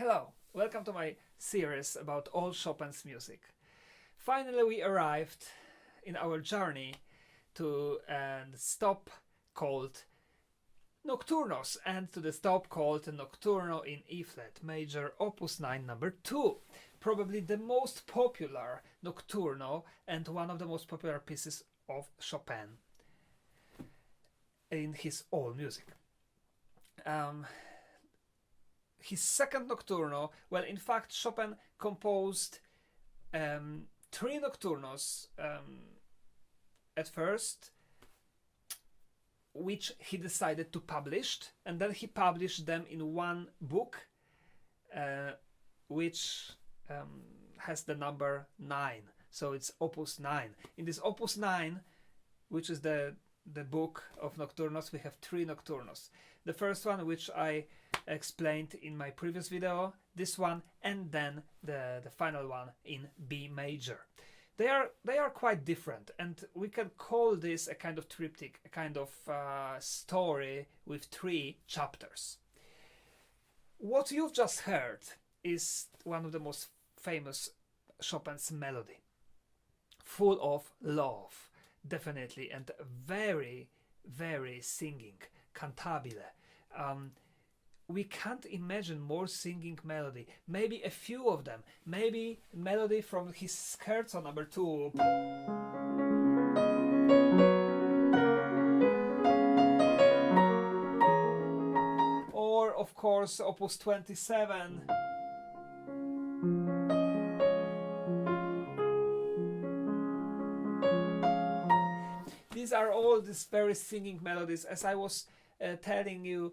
Hello, welcome to my series about all Chopin's music. Finally we arrived in our journey to a stop called Nocturnos and to the stop called Nocturno in E flat major opus 9 number 2. Probably the most popular Nocturno and one of the most popular pieces of Chopin in his all music. His second Nocturno, well, in fact, Chopin composed three Nocturnos at first, which he decided to publish, and then he published them in one book, which has the number 9. So it's Opus 9. In this Opus 9, which is the book of Nocturnos, we have three Nocturnos. The first one, which I explained in my previous video, this one, and then the final one in B major. They are quite different, and we can call this a kind of triptych, a kind of story with three chapters. What you've just heard is one of the most famous Chopin's melody, full of love, definitely, and very, very singing, cantabile. We can't imagine more singing melody. Maybe a few of them. Maybe melody from his Scherzo number 2. Or, of course, Opus 27. These are all these very singing melodies. As I was telling you,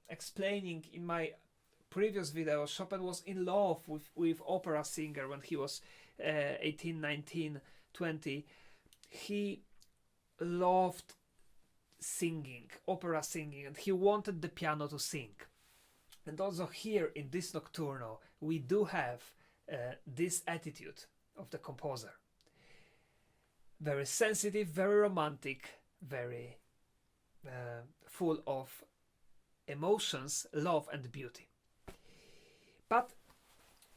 explaining in my previous video, Chopin was in love with opera singer when he was 18, 19, 20. He loved singing, opera singing, and he wanted the piano to sing. And also here in this Nocturno, we do have this attitude of the composer. Very sensitive, very romantic, very full of emotions, love and beauty. But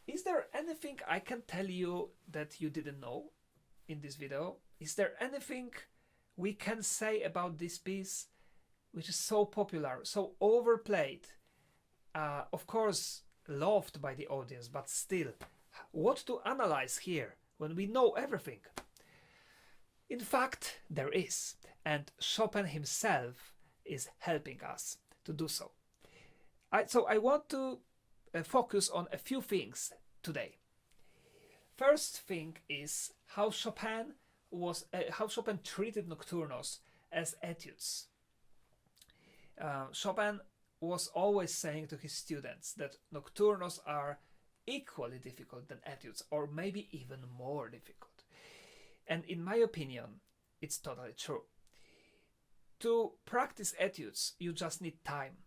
is there anything I can tell you that you didn't know in this video? Is there anything we can say about this piece which is so popular, so overplayed, of course loved by the audience, but still, what to analyze here when we know everything? In fact, there is, and Chopin himself is helping us to do so. So I want to focus on a few things today. First thing is how Chopin treated Nocturnos as etudes. Chopin was always saying to his students that Nocturnos are equally difficult than etudes, or maybe even more difficult. And in my opinion, it's totally true. To practice etudes, you just need time.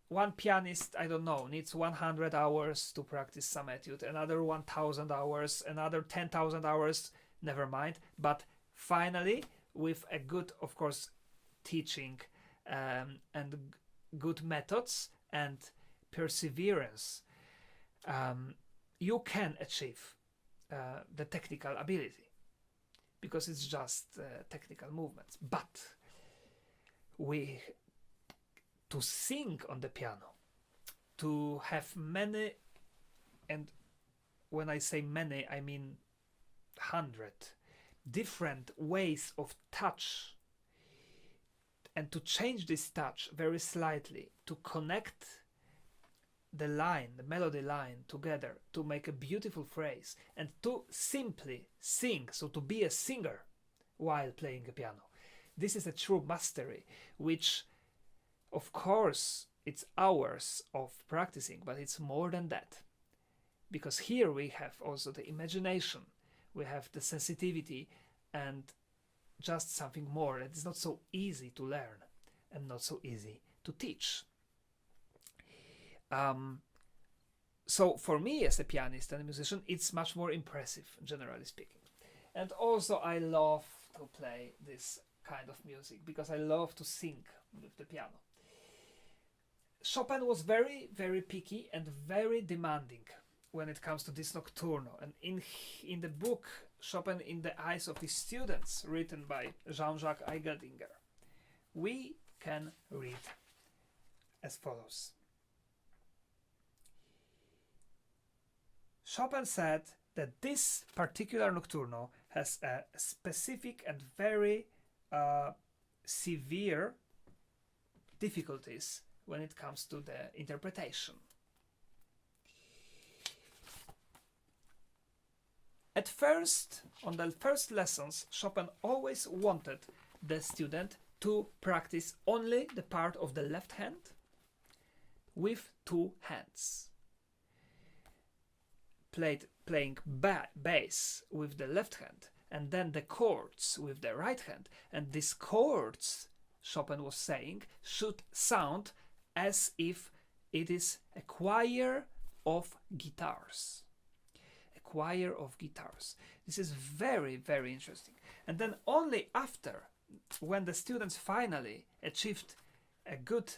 One pianist, I don't know, needs 100 hours to practice some etude, another 1,000 hours, another 10,000 hours, never mind. But finally, with a good, of course, teaching and good methods and perseverance, you can achieve the technical ability, because it's just technical movements. But to sing on the piano, to have many, and when I say many, I mean 100 different ways of touch, and to change this touch very slightly, to connect the line, the melody line together to make a beautiful phrase, and to simply sing, so to be a singer while playing a piano. This is a true mastery, which, of course, it's hours of practicing, but it's more than that. Because here we have also the imagination, we have the sensitivity, and just something more that is not so easy to learn and not so easy to teach. So for me as a pianist and a musician, it's much more impressive, generally speaking. And also I love to play this kind of music because I love to sing with the piano. Chopin was very, very picky and very demanding when it comes to this Nocturno. And in the book Chopin in the Eyes of His Students, written by Jean-Jacques Eigeldinger, we can read as follows. Chopin said that this particular Nocturno has a specific and very severe difficulties when it comes to the interpretation. At first, on the first lessons, Chopin always wanted the student to practice only the part of the left hand with two hands. Playing bass with the left hand and then the chords with the right hand. And these chords, Chopin was saying, should sound as if it is a choir of guitars. A choir of guitars. This is very, very interesting. And then only after, when the students finally achieved a good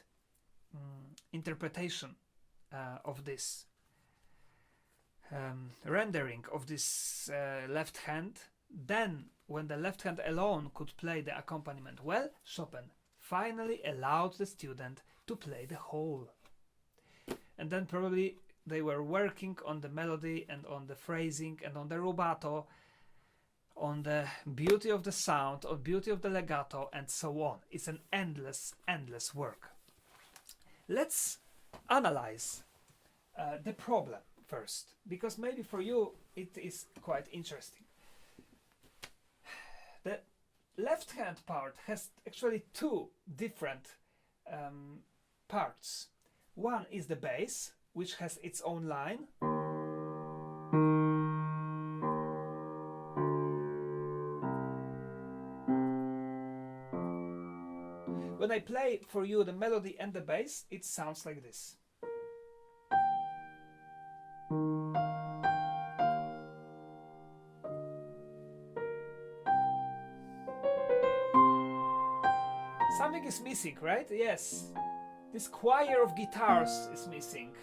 interpretation of this rendering of this left hand, then when the left hand alone could play the accompaniment well, Chopin finally allowed the student to play the whole. And then probably they were working on the melody and on the phrasing and on the rubato, on the beauty of the sound, or beauty of the legato, and so on. It's an endless, endless work. Let's analyze the problem first, because maybe for you it is quite interesting. The left hand part has actually two different parts. One is the bass, which has its own line. When I play for you the melody and the bass, it sounds like this. Something is missing, right? Yes. This choir of guitars is missing.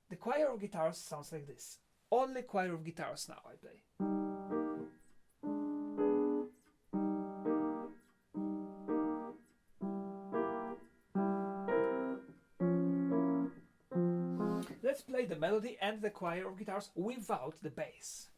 The choir of guitars sounds like this. Only choir of guitars now I play. Let's play the melody and the choir of guitars without the bass.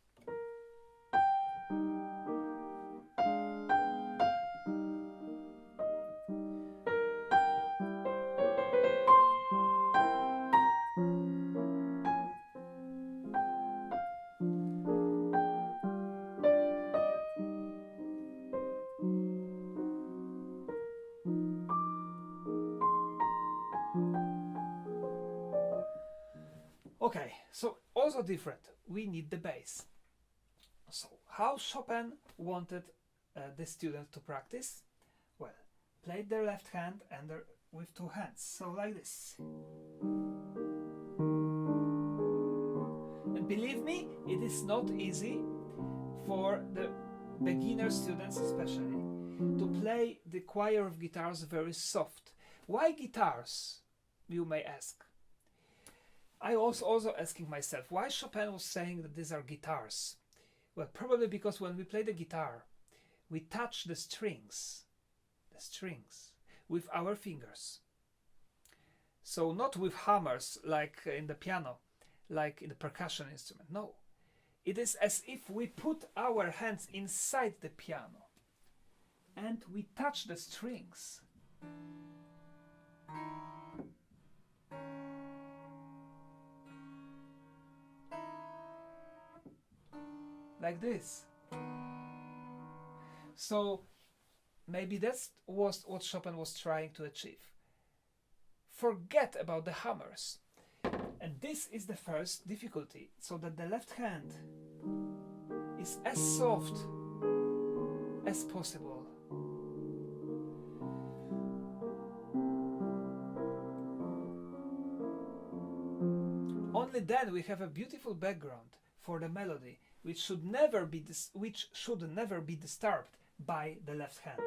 Okay, so also different. We need the bass. So how Chopin wanted the student to practice? Well, play their left hand and with two hands. So like this. And believe me, it is not easy for the beginner students especially to play the choir of guitars very soft. Why guitars, you may ask? I was also asking myself, why Chopin was saying that these are guitars? Well, probably because when we play the guitar, we touch the strings with our fingers. So not with hammers like in the piano, like in the percussion instrument. No, it is as if we put our hands inside the piano and we touch the strings. Like this. So maybe that's was what Chopin was trying to achieve. Forget about the hammers. And this is the first difficulty, so that the left hand is as soft as possible. Only then we have a beautiful background for the melody, which should never be disturbed by the left hand.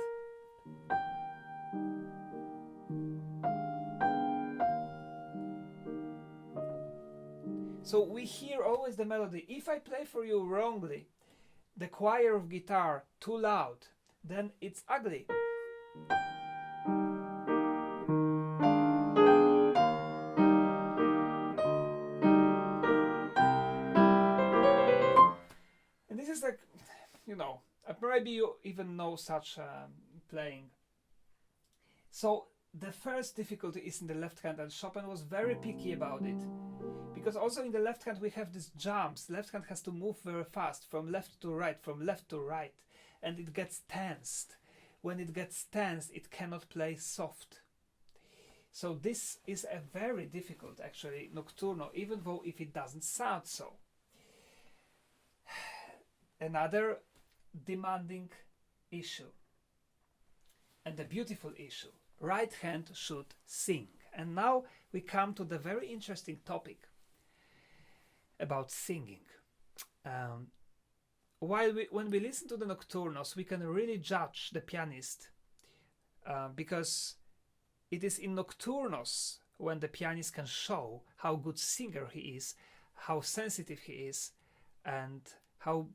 So we hear always the melody. If I play for you wrongly, the choir of guitar too loud, then it's ugly. And this is like, you know, maybe you even know such playing. So the first difficulty is in the left hand, and Chopin was very picky about it. Because also in the left hand we have these jumps. Left hand has to move very fast from left to right, from left to right, and it gets tensed. When it gets tensed, it cannot play soft. So this is a very difficult, actually, nocturno, even though if it doesn't sound so. Another demanding issue, and a beautiful issue. Right hand should sing. And now we come to the very interesting topic about singing. When we listen to the nocturnos, we can really judge the pianist because it is in nocturnos when the pianist can show how good singer he is, how sensitive he is, and how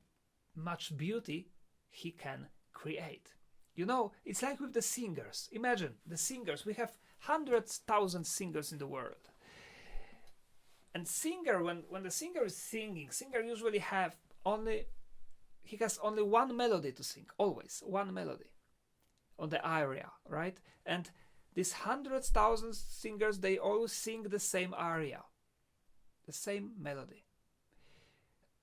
much beauty he can create. You know, it's like with the singers. Imagine the singers. We have hundreds, thousands singers in the world. And singer, when the singer is singing, singer usually has only one melody to sing, always one melody on the aria, right? And these hundreds, thousands singers, they always sing the same aria, the same melody.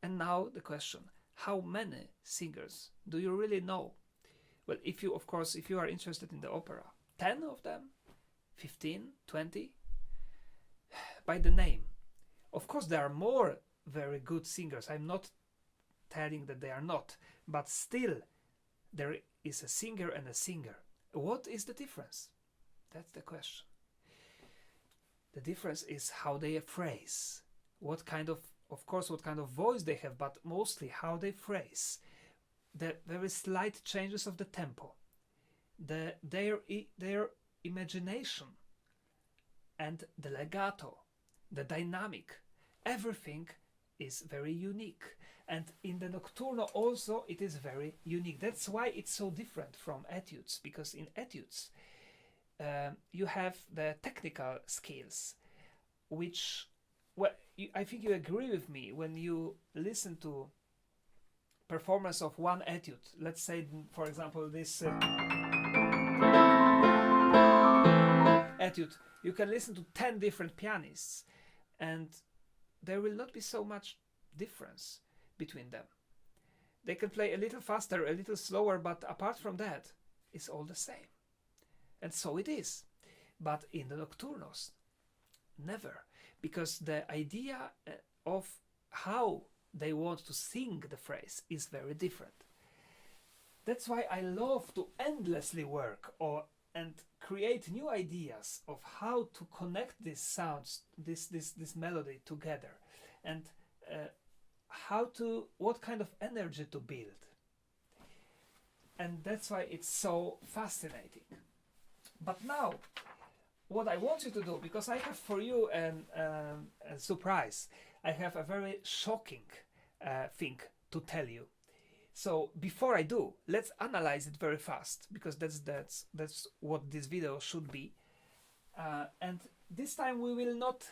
And now the question, how many singers do you really know? Well, if you are interested in the opera, 10 of them, 15, 20, by the name. Of course, there are more very good singers. I'm not telling that they are not, but still, there is a singer and a singer. What is the difference? That's the question. The difference is how they phrase, what kind of voice they have, but mostly how they phrase. The very slight changes of the tempo, their imagination, and the legato, the dynamic, everything is very unique. And in the nocturno also it is very unique. That's why it's so different from etudes, because in etudes you have the technical skills, which, well, I think you agree with me when you listen to performance of one etude. Let's say, for example, this etude. You can listen to 10 different pianists, and there will not be so much difference between them. They can play a little faster, a little slower, but apart from that, it's all the same. And so it is. But in the nocturnos, never. Because the idea of how they want to sing the phrase is very different. That's why I love to endlessly work and create new ideas of how to connect these sounds, this melody together, and what kind of energy to build. And that's why it's so fascinating. But now, what I want you to do, because I have for you a surprise, I have a very shocking thing to tell you. So before I do, let's analyze it very fast, because that's what this video should be. And this time we will not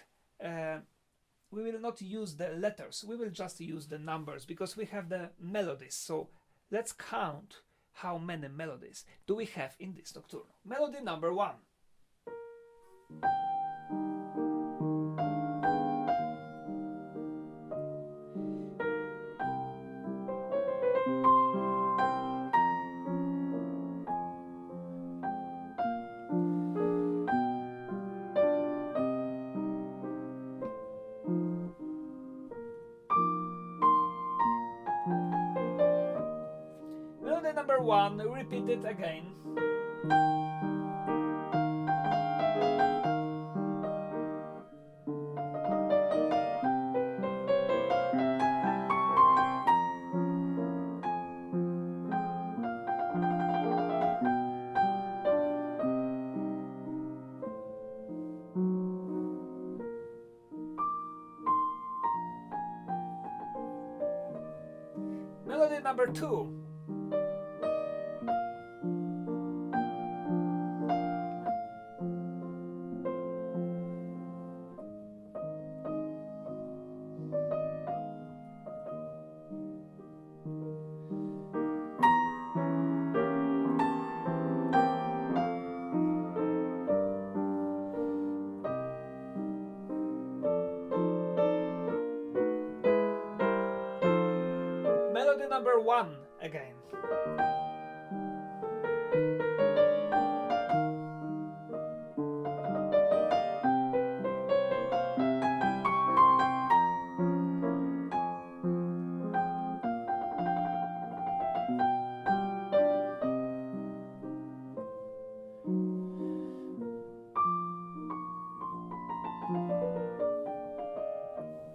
use the letters. We will just use the numbers, because we have the melodies. So let's count how many melodies do we have in this nocturno. Melody number 1. Melody number 1, repeat it again. number 2. Melody number 1 again.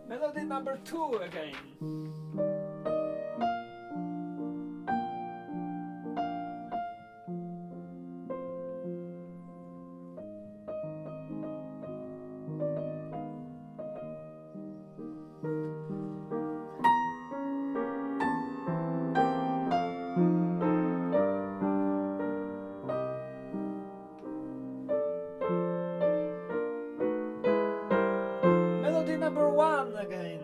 Melody number 2 again. Melody number 1 again.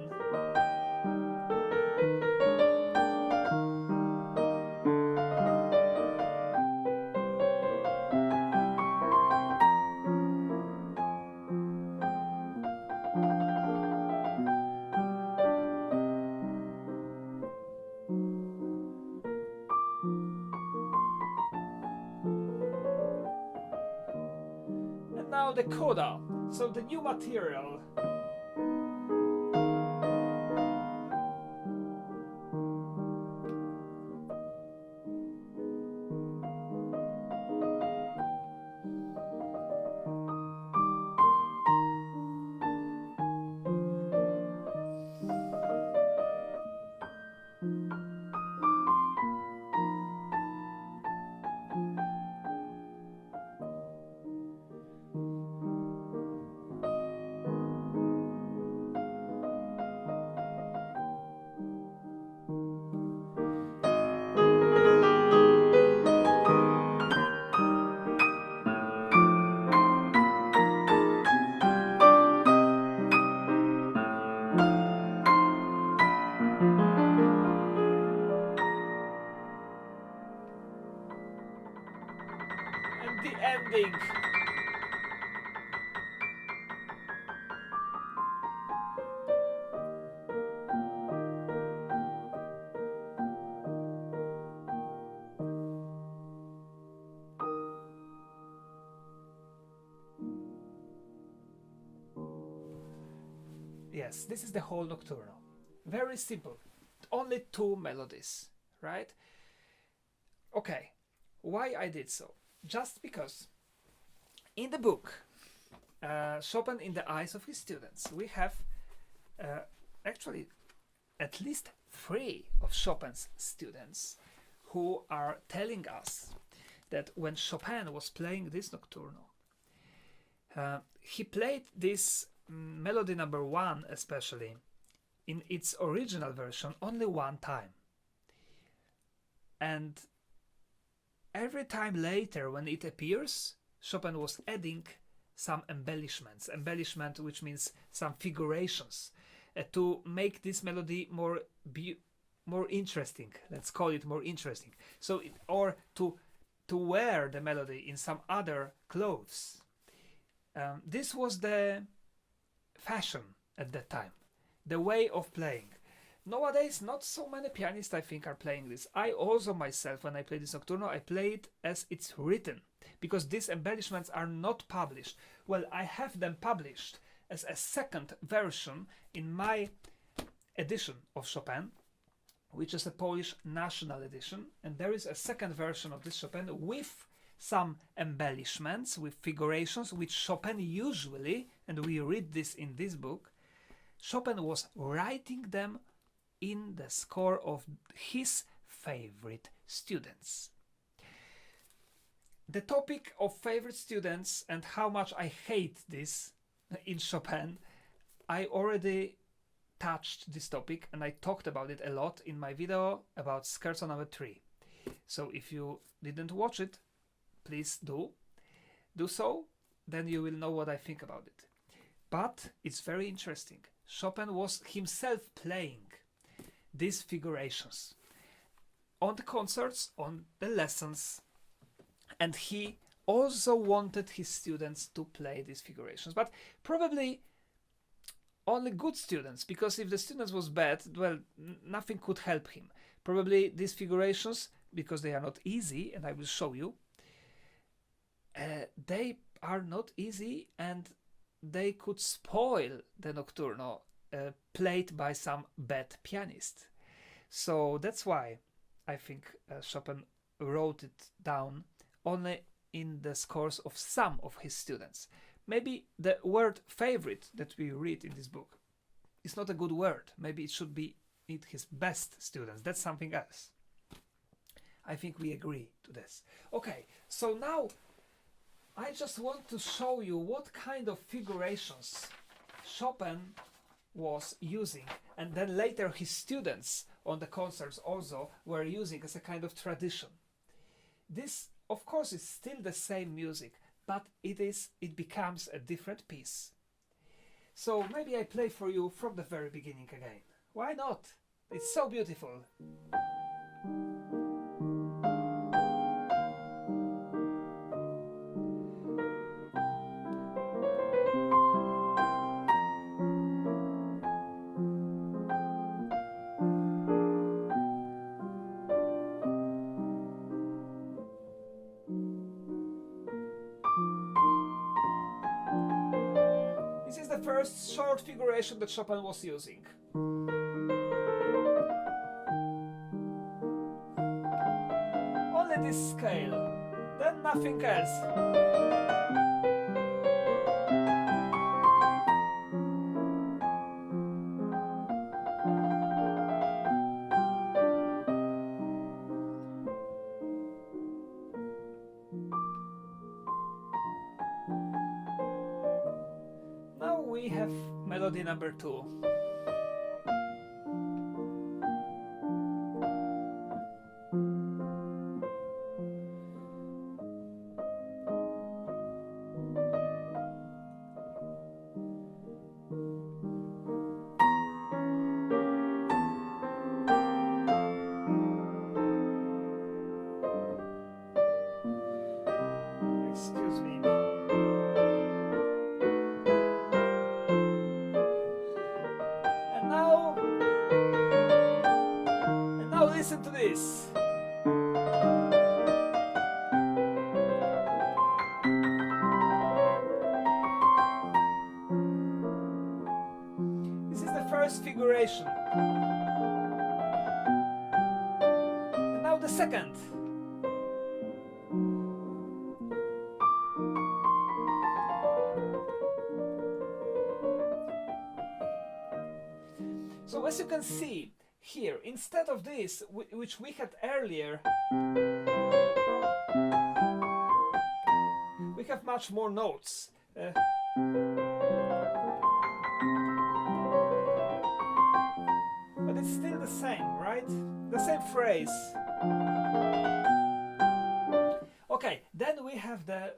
And now the coda, so the new material. And the ending. Yes, this is the whole Nocturnal. Very simple. Only 2 melodies, right? Okay, why I did so? Just because in the book Chopin in the Eyes of His Students, we have actually at least 3 of Chopin's students who are telling us that when Chopin was playing this Nocturnal, he played this melody number 1 especially in its original version only 1 time. And every time later when it appears, Chopin was adding some embellishments. Embellishment, which means some figurations, to make this melody more interesting. Let's call it more interesting. So, or to wear the melody in some other clothes. This was the fashion at that time, the way of playing. Nowadays, not so many pianists, I think, are playing this. I also myself, when I play this Nocturno, I play it as it's written, because these embellishments are not published. Well, I have them published as a second version in my edition of Chopin, which is a Polish national edition, and there is a second version of this Chopin with some embellishments, with figurations, which Chopin usually, and we read this in this book, Chopin was writing them in the score of his favorite students. The topic of favorite students and how much I hate this in Chopin, I already touched this topic and I talked about it a lot in my video about Scherzo number 3. So if you didn't watch it, please do so, then you will know what I think about it. But it's very interesting. Chopin was himself playing these figurations on the concerts, on the lessons, and he also wanted his students to play these figurations, but probably only good students, because if the students was bad, well, nothing could help him. Probably these figurations, because they are not easy, and I will show you, they are not easy and they could spoil the Nocturno played by some bad pianist. So that's why I think Chopin wrote it down only in the scores of some of his students. Maybe the word favorite that we read in this book is not a good word. Maybe it should be his best students. That's something else. I think we agree to this. Okay, so now I just want to show you what kind of figurations Chopin was using, and then later his students on the concerts also were using as a kind of tradition. This, of course, is still the same music, but it becomes a different piece. So maybe I play for you from the very beginning again. Why not? It's so beautiful. This is the first short figuration that Chopin was using. Only this scale, then nothing else. Now we have melody number 2. Excuse me. And now listen to this. This is the first figuration. And now the second. So as you can see here, instead of this, which we had earlier, we have much more notes. But it's still the same, right? The same phrase. Okay, then we have the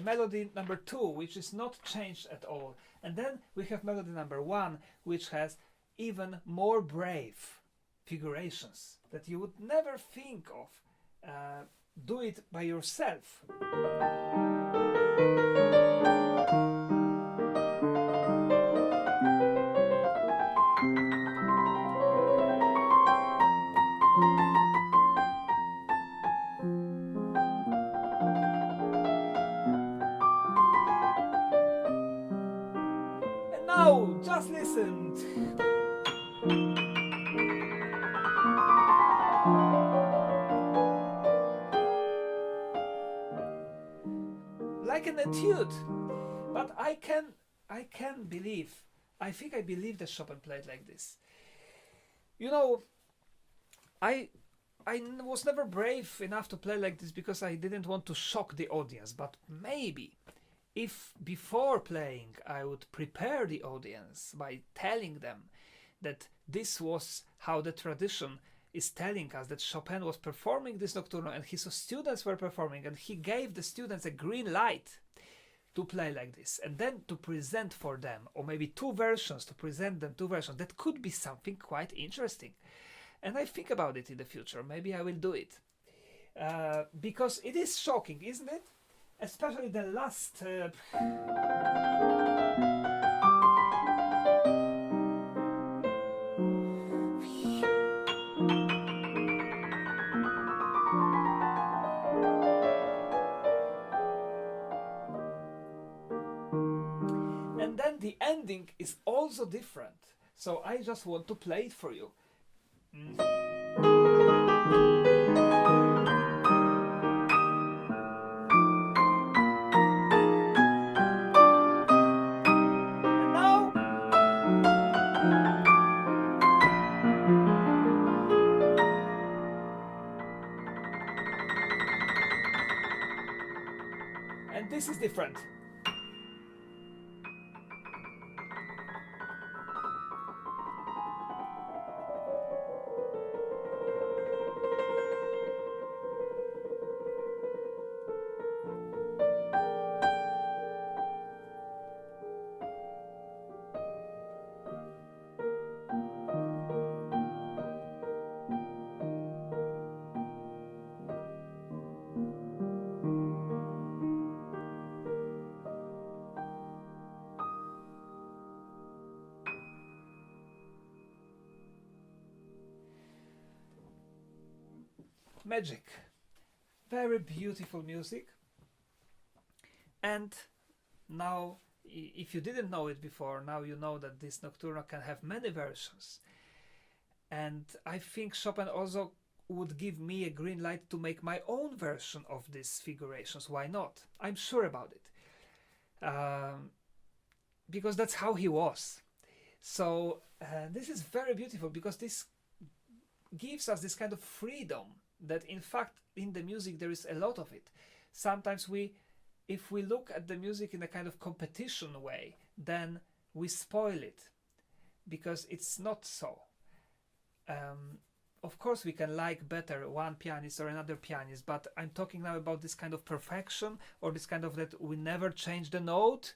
melody number 2, which is not changed at all. And then we have melody number 1, which has even more brave figurations that you would never think of. Do it by yourself. And now, just listen. Like an etude, but I think I believe that Chopin played like this. You know, I was never brave enough to play like this because I didn't want to shock the audience, but maybe if before playing I would prepare the audience by telling them that this was how the tradition is telling us, that Chopin was performing this Nocturne and his students were performing, and he gave the students a green light to play like this, and then to present for them, or maybe two versions, to present them two versions. That could be something quite interesting. And I think about it in the future. Maybe I will do it. Because it is shocking, isn't it? Especially the last... And then the ending is also different. So I just want to play it for you. And now... And this is different. Magic. Very beautiful music. And now, if you didn't know it before, now you know that this Nocturne can have many versions. And I think Chopin also would give me a green light to make my own version of these figurations. Why not? I'm sure about it. Because that's how he was. So this is very beautiful, because this gives us this kind of freedom that in fact in the music there is a lot of it. Sometimes if we look at the music in a kind of competition way, then we spoil it, because it's not so. Of course we can like better one pianist or another pianist, but I'm talking now about this kind of perfection, or this kind of that we never change the note.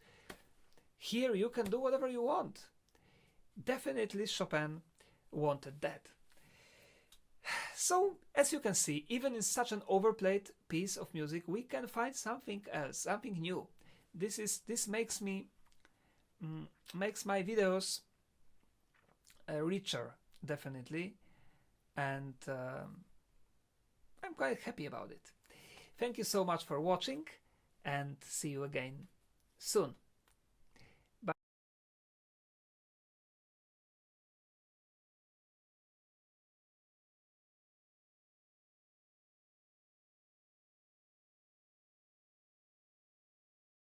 Here you can do whatever you want. Definitely Chopin wanted that. So, as you can see, even in such an overplayed piece of music, we can find something else, something new. This makes my videos richer, definitely, and I'm quite happy about it. Thank you so much for watching, and see you again soon.